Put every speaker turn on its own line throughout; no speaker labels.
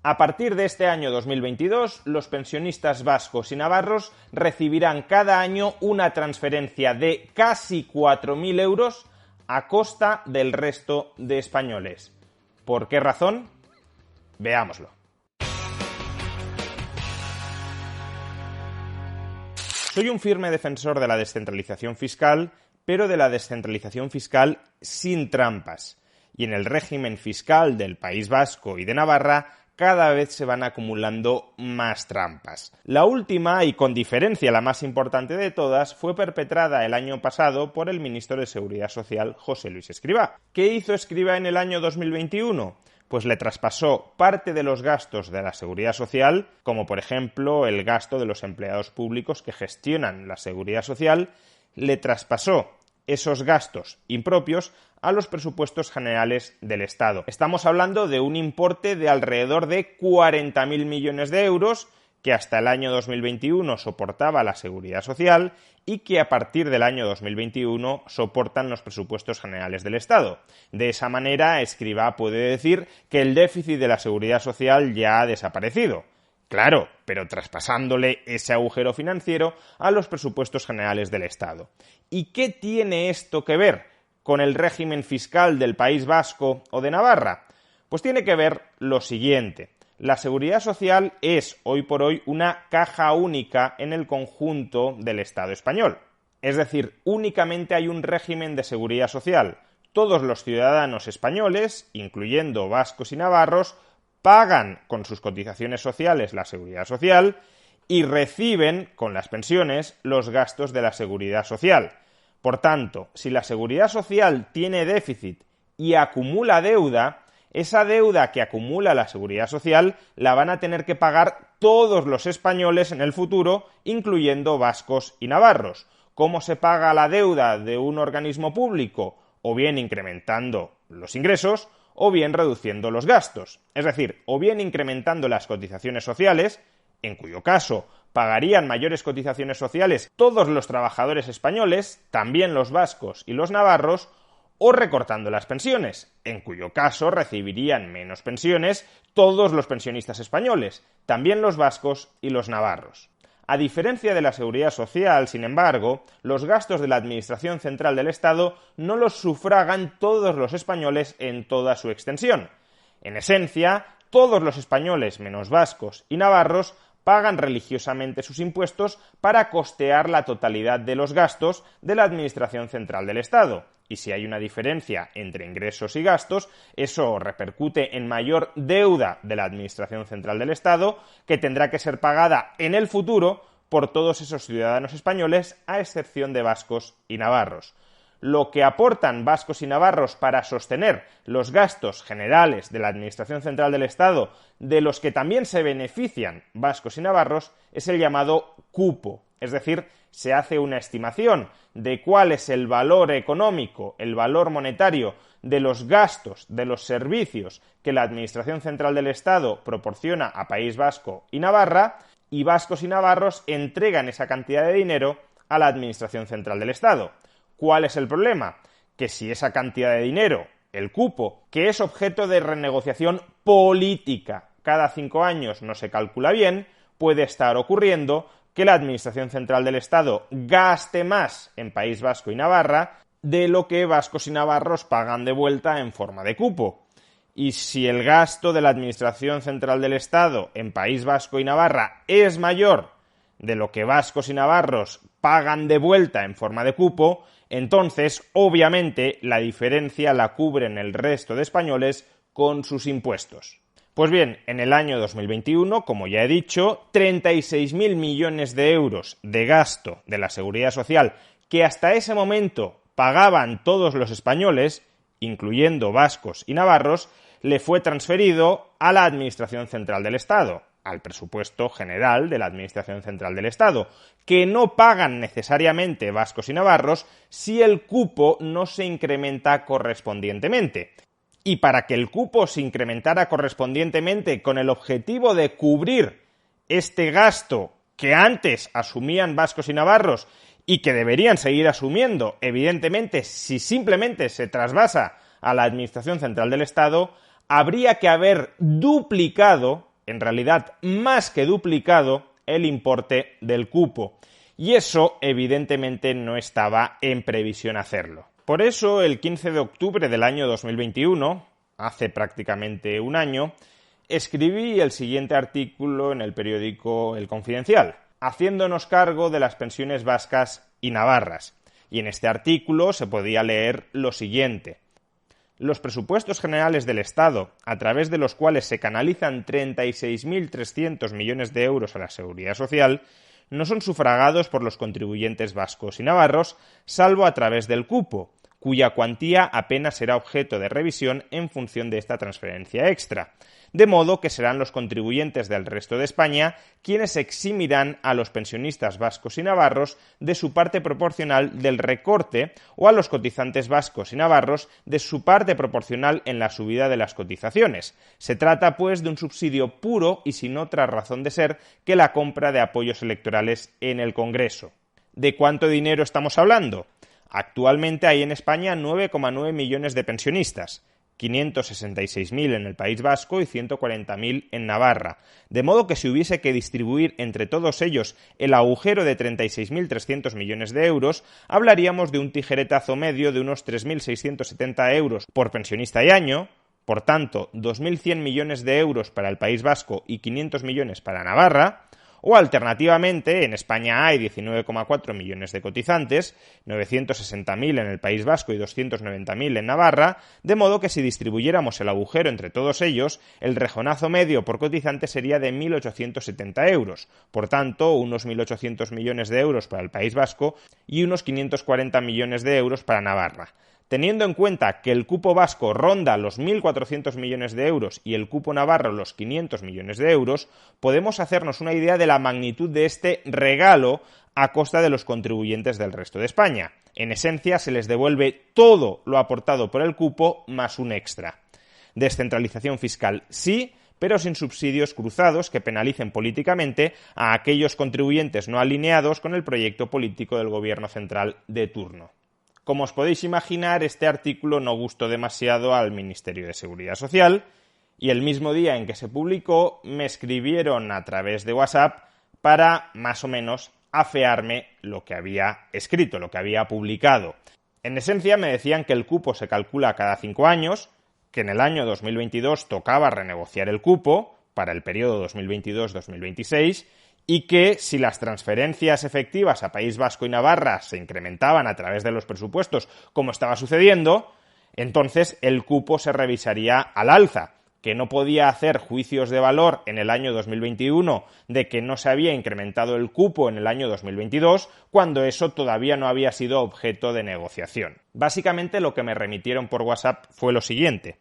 A partir de este año 2022, los pensionistas vascos y navarros recibirán cada año una transferencia de casi 4.000 euros a costa del resto de españoles. ¿Por qué razón? Veámoslo. Soy un firme defensor de la descentralización fiscal, pero de la descentralización fiscal sin trampas. Y en el régimen fiscal del País Vasco y de Navarra cada vez se van acumulando más trampas. La última, y con diferencia la más importante de todas, fue perpetrada el año pasado por el ministro de Seguridad Social, José Luis Escrivá. ¿Qué hizo Escrivá en el año 2021? Pues le traspasó parte de los gastos de la Seguridad Social, como por ejemplo el gasto de los empleados públicos que gestionan la Seguridad Social, le traspasó esos gastos impropios a los presupuestos generales del Estado. Estamos hablando de un importe de alrededor de 40.000 millones de euros que hasta el año 2021 soportaba la Seguridad Social y que a partir del año 2021 soportan los presupuestos generales del Estado. De esa manera, Escrivá puede decir que el déficit de la Seguridad Social ya ha desaparecido. Claro, pero traspasándole ese agujero financiero a los presupuestos generales del Estado. ¿Y qué tiene esto que ver con el régimen fiscal del País Vasco o de Navarra? Pues tiene que ver lo siguiente. La Seguridad Social es, hoy por hoy, una caja única en el conjunto del Estado español. Es decir, únicamente hay un régimen de Seguridad Social. Todos los ciudadanos españoles, incluyendo vascos y navarros, pagan con sus cotizaciones sociales la Seguridad Social y reciben con las pensiones los gastos de la Seguridad Social. Por tanto, si la Seguridad Social tiene déficit y acumula deuda, esa deuda que acumula la Seguridad Social la van a tener que pagar todos los españoles en el futuro, incluyendo vascos y navarros. ¿Cómo se paga la deuda de un organismo público? O bien incrementando los ingresos, o bien reduciendo los gastos. Es decir, o bien incrementando las cotizaciones sociales, en cuyo caso pagarían mayores cotizaciones sociales todos los trabajadores españoles, también los vascos y los navarros, o recortando las pensiones, en cuyo caso recibirían menos pensiones todos los pensionistas españoles, también los vascos y los navarros. A diferencia de la Seguridad Social, sin embargo, los gastos de la Administración Central del Estado no los sufragan todos los españoles en toda su extensión. En esencia, todos los españoles, menos vascos y navarros, pagan religiosamente sus impuestos para costear la totalidad de los gastos de la Administración Central del Estado. Y si hay una diferencia entre ingresos y gastos, eso repercute en mayor deuda de la Administración Central del Estado, que tendrá que ser pagada en el futuro por todos esos ciudadanos españoles, a excepción de vascos y navarros. Lo que aportan vascos y navarros para sostener los gastos generales de la Administración Central del Estado, de los que también se benefician vascos y navarros, es el llamado cupo. Es decir, se hace una estimación de cuál es el valor económico, el valor monetario de los gastos, de los servicios que la Administración Central del Estado proporciona a País Vasco y Navarra, y vascos y navarros entregan esa cantidad de dinero a la Administración Central del Estado. ¿Cuál es el problema? Que si esa cantidad de dinero, el cupo, que es objeto de renegociación política, cada 5 años no se calcula bien, puede estar ocurriendo que la Administración Central del Estado gaste más en País Vasco y Navarra de lo que vascos y navarros pagan de vuelta en forma de cupo. Y si el gasto de la Administración Central del Estado en País Vasco y Navarra es mayor de lo que vascos y navarros pagan de vuelta en forma de cupo, entonces, obviamente, la diferencia la cubren el resto de españoles con sus impuestos. Pues bien, en el año 2021, como ya he dicho, 36.000 millones de euros de gasto de la Seguridad Social que hasta ese momento pagaban todos los españoles, incluyendo vascos y navarros, le fue transferido a la Administración Central del Estado, al presupuesto general de la Administración Central del Estado, que no pagan necesariamente vascos y navarros si el cupo no se incrementa correspondientemente. Y para que el cupo se incrementara correspondientemente con el objetivo de cubrir este gasto que antes asumían vascos y navarros y que deberían seguir asumiendo, evidentemente, si simplemente se trasvasa a la Administración Central del Estado, habría que haber duplicado en realidad más que duplicado, el importe del cupo. Y eso, evidentemente, no estaba en previsión hacerlo. Por eso, el 15 de octubre del año 2021, hace prácticamente un año, escribí el siguiente artículo en el periódico El Confidencial, haciéndonos cargo de las pensiones vascas y navarras. Y en este artículo se podía leer lo siguiente. Los presupuestos generales del Estado, a través de los cuales se canalizan 36.300 millones de euros a la Seguridad Social, no son sufragados por los contribuyentes vascos y navarros, salvo a través del cupo, cuya cuantía apenas será objeto de revisión en función de esta transferencia extra, de modo que serán los contribuyentes del resto de España quienes eximirán a los pensionistas vascos y navarros de su parte proporcional del recorte o a los cotizantes vascos y navarros de su parte proporcional en la subida de las cotizaciones. Se trata, pues, de un subsidio puro y sin otra razón de ser que la compra de apoyos electorales en el Congreso. ¿De cuánto dinero estamos hablando? Actualmente hay en España 9,9 millones de pensionistas, 566.000 en el País Vasco y 140.000 en Navarra, de modo que si hubiese que distribuir entre todos ellos el agujero de 36.300 millones de euros, hablaríamos de un tijeretazo medio de unos 3.670 euros por pensionista y año, por tanto 2.100 millones de euros para el País Vasco y 500 millones para Navarra. O alternativamente, en España hay 19,4 millones de cotizantes, 960.000 en el País Vasco y 290.000 en Navarra, de modo que si distribuyéramos el agujero entre todos ellos, el rejonazo medio por cotizante sería de 1.870 euros, por tanto, unos 1.800 millones de euros para el País Vasco y unos 540 millones de euros para Navarra. Teniendo en cuenta que el cupo vasco ronda los 1.400 millones de euros y el cupo navarro los 500 millones de euros, podemos hacernos una idea de la magnitud de este regalo a costa de los contribuyentes del resto de España. En esencia, se les devuelve todo lo aportado por el cupo más un extra. Descentralización fiscal sí, pero sin subsidios cruzados que penalicen políticamente a aquellos contribuyentes no alineados con el proyecto político del gobierno central de turno. Como os podéis imaginar, este artículo no gustó demasiado al Ministerio de Seguridad Social y el mismo día en que se publicó me escribieron a través de WhatsApp para, más o menos, afearme lo que había escrito, lo que había publicado. En esencia me decían que el cupo se calcula cada 5 años, que en el año 2022 tocaba renegociar el cupo para el periodo 2022-2026 y que si las transferencias efectivas a País Vasco y Navarra se incrementaban a través de los presupuestos, como estaba sucediendo, entonces el cupo se revisaría al alza, que no podía hacer juicios de valor en el año 2021 de que no se había incrementado el cupo en el año 2022, cuando eso todavía no había sido objeto de negociación. Básicamente lo que me remitieron por WhatsApp fue lo siguiente.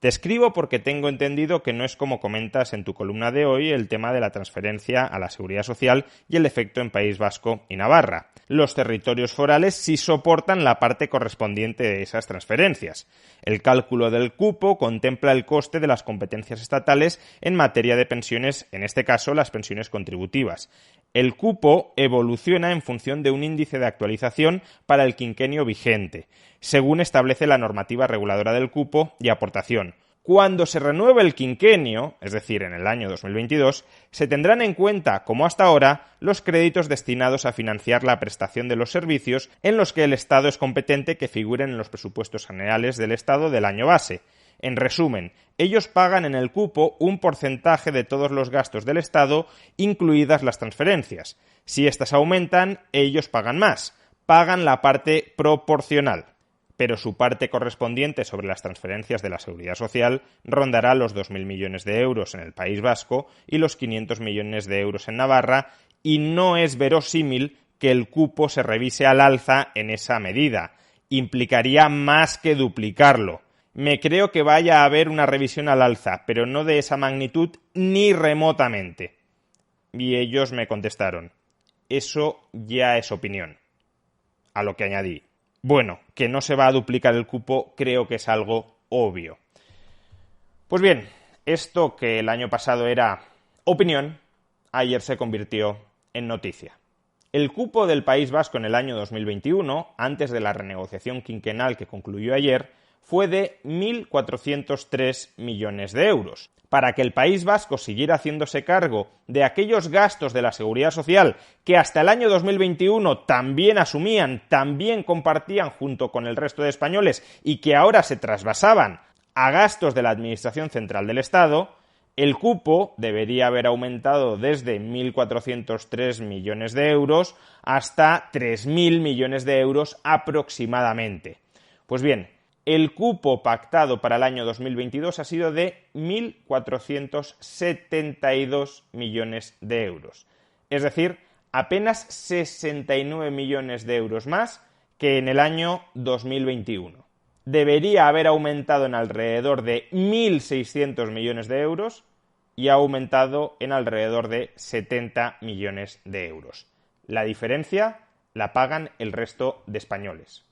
Te escribo porque tengo entendido que no es como comentas en tu columna de hoy el tema de la transferencia a la Seguridad Social y el efecto en País Vasco y Navarra. Los territorios forales sí soportan la parte correspondiente de esas transferencias. El cálculo del cupo contempla el coste de las competencias estatales en materia de pensiones, en este caso las pensiones contributivas. El cupo evoluciona en función de un índice de actualización para el quinquenio vigente, según establece la normativa reguladora del cupo y aportación. Cuando se renueve el quinquenio, es decir, en el año 2022, se tendrán en cuenta, como hasta ahora, los créditos destinados a financiar la prestación de los servicios en los que el Estado es competente que figuren en los presupuestos generales del Estado del año base. En resumen, ellos pagan en el cupo un porcentaje de todos los gastos del Estado, incluidas las transferencias. Si éstas aumentan, ellos pagan más, pagan la parte proporcional, pero su parte correspondiente sobre las transferencias de la Seguridad Social rondará los 2.000 millones de euros en el País Vasco y los 500 millones de euros en Navarra, y no es verosímil que el cupo se revise al alza en esa medida. Implicaría más que duplicarlo. Me creo que vaya a haber una revisión al alza, pero no de esa magnitud ni remotamente. Y ellos me contestaron, eso ya es opinión. A lo que añadí, bueno, que no se va a duplicar el cupo creo que es algo obvio. Pues bien, esto que el año pasado era opinión, ayer se convirtió en noticia. El cupo del País Vasco en el año 2021, antes de la renegociación quinquenal que concluyó ayer, fue de 1.403 millones de euros. Para que el País Vasco siguiera haciéndose cargo de aquellos gastos de la Seguridad Social que hasta el año 2021 también asumían, también compartían junto con el resto de españoles y que ahora se trasvasaban a gastos de la Administración Central del Estado, el cupo debería haber aumentado desde 1.403 millones de euros hasta 3.000 millones de euros aproximadamente. Pues bien, el cupo pactado para el año 2022 ha sido de 1.472 millones de euros. Es decir, apenas 69 millones de euros más que en el año 2021. Debería haber aumentado en alrededor de 1.600 millones de euros y ha aumentado en alrededor de 70 millones de euros. La diferencia la pagan el resto de españoles.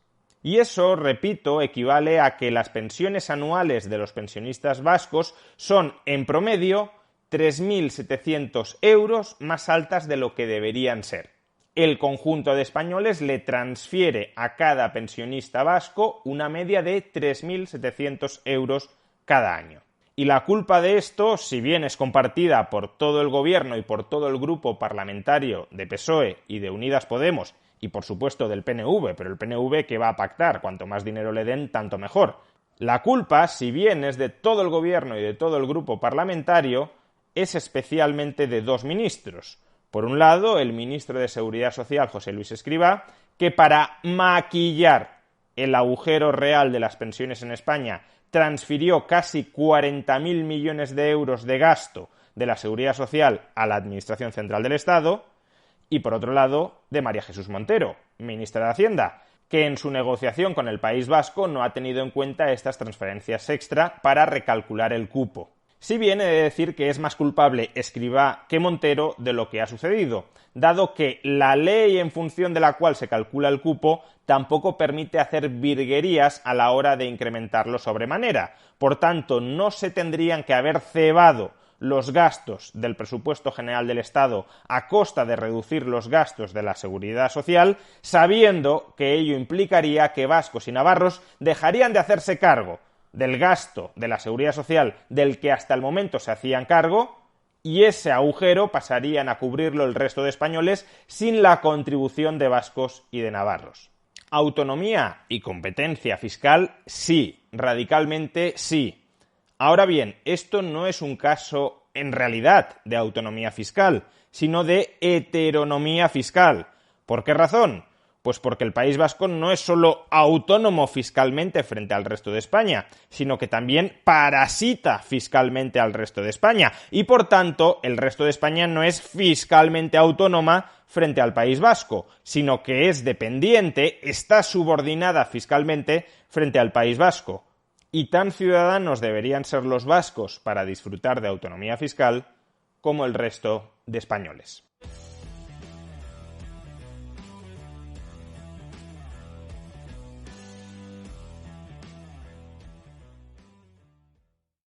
Y eso, repito, equivale a que las pensiones anuales de los pensionistas vascos son, en promedio, 3.700 euros más altas de lo que deberían ser. El conjunto de españoles le transfiere a cada pensionista vasco una media de 3.700 euros cada año. Y la culpa de esto, si bien es compartida por todo el gobierno y por todo el grupo parlamentario de PSOE y de Unidas Podemos, y por supuesto del PNV, pero el PNV que va a pactar, cuanto más dinero le den, tanto mejor. La culpa, si bien es de todo el gobierno y de todo el grupo parlamentario, es especialmente de dos ministros. Por un lado, el ministro de Seguridad Social, José Luis Escrivá, que para maquillar el agujero real de las pensiones en España transfirió casi 40.000 millones de euros de gasto de la Seguridad Social a la Administración Central del Estado, y por otro lado, de María Jesús Montero, ministra de Hacienda, que en su negociación con el País Vasco no ha tenido en cuenta estas transferencias extra para recalcular el cupo. Si bien he de decir que es más culpable Escrivá que Montero de lo que ha sucedido, dado que la ley en función de la cual se calcula el cupo tampoco permite hacer virguerías a la hora de incrementarlo sobremanera. Por tanto, no se tendrían que haber cebado los gastos del presupuesto general del Estado a costa de reducir los gastos de la Seguridad Social, sabiendo que ello implicaría que vascos y navarros dejarían de hacerse cargo del gasto de la Seguridad Social del que hasta el momento se hacían cargo, y ese agujero pasarían a cubrirlo el resto de españoles sin la contribución de vascos y de navarros. Autonomía y competencia fiscal, sí, radicalmente sí. Ahora bien, esto no es un caso en realidad de autonomía fiscal, sino de heteronomía fiscal. ¿Por qué razón? Pues porque el País Vasco no es solo autónomo fiscalmente frente al resto de España, sino que también parasita fiscalmente al resto de España y, por tanto, el resto de España no es fiscalmente autónoma frente al País Vasco, sino que es dependiente, está subordinada fiscalmente frente al País Vasco. Y tan ciudadanos deberían ser los vascos para disfrutar de autonomía fiscal como el resto de españoles.